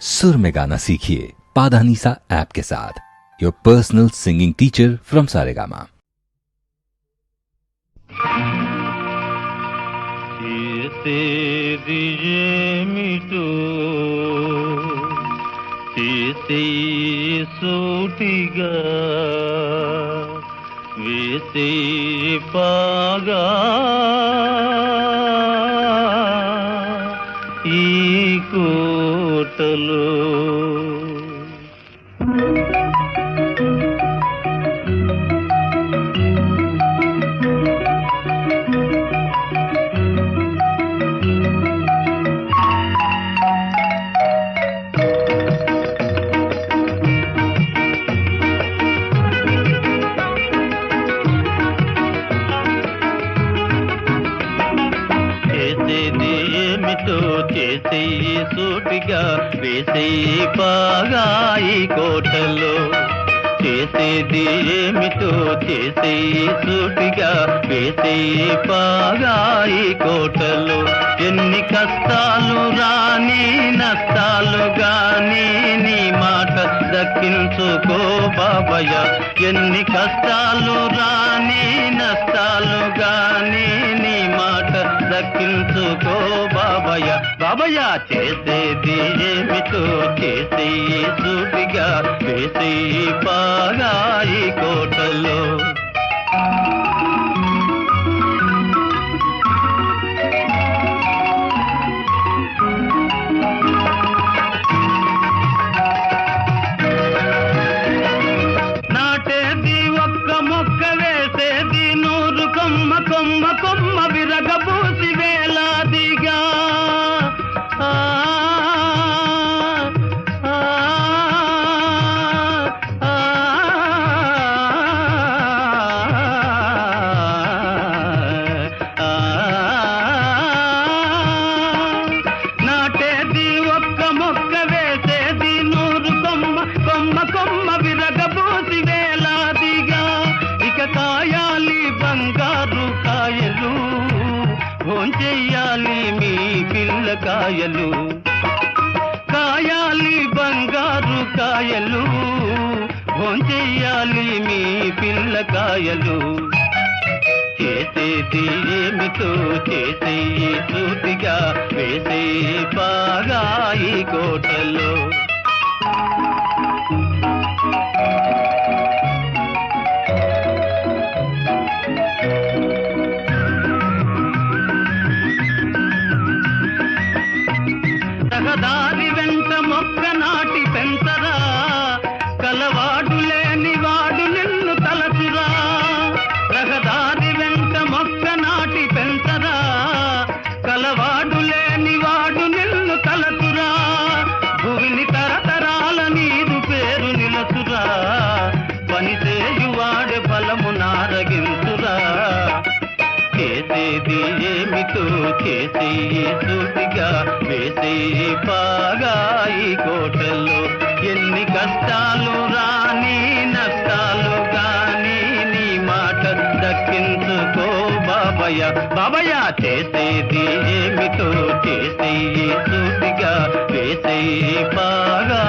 सुर में गाना सीखिए पाधानीसा ऐप के साथ, your personal singing teacher from Saregama. సూటిగా వేసే పాగా ఈ కోటలో చేసే సూటిగా వేసే పాగా ఈ కోటలో, చేసేది ఏమిటో చేసే సూటిగా వేసే పాగా ఈ కోటలో. ఎన్ని కష్టాలు రాని నష్టాలు గాని నీ మాట దక్కించుకో బాబయ్య. ఎన్ని కష్టాలు రాని నష్టాలు గాని నీ మాట దక్కించుకో బాబయ్య. బాబయ్య చేసేది ఏమిటో చేసే సూటిగా వేసే పాగా ఈ కోటలో. నాటేది ఒక్క మొక్క వేసేది 100 కొమ్మ కొమ్మ కొమ్మ విరగబూసి వేలాదిగా. నాటేది ఒక్క మొక్క వేసేది 100 కొమ్మ కొమ్మ కొమ్మ విరగబూసి వేలాదిగా. ఇక కాయాలి బంగారు కాయలు, భోంచెయ్యాలి మీ పిల్లకాయలు. కాయాలి బంగారు కాయలు, భోంచెయ్యాలి మీ పిల్లకాయలు. చేసేది ఏమిటో చేసే సూటిగా వేసే పాగా ఈ కోటలో. రహదారి వెంట మొక్క నాటి పెంచరా, కలవాడు లేని వాడు నిన్ను తలచురా. రహదారి వెంట మొక్క నాటి పెంచరా, కలవాడు లేని వాడు నిన్ను తలచురా. భూమిని తరతరాల నీరు పేరు నిలచురా, పనిచేయువాడే బలము నారగించురా. చేసేది ఏమిటో చేసే సూటిగా వేసే పాగా ఈ కోటలో. ఎన్ని కష్టాలు రాని నష్టాలు గాని నీ మాట దక్కించుకో బాబయ్య. బాబయ్య చేసేది ఏమిటో చేసే సూటిగా వేసే పాగా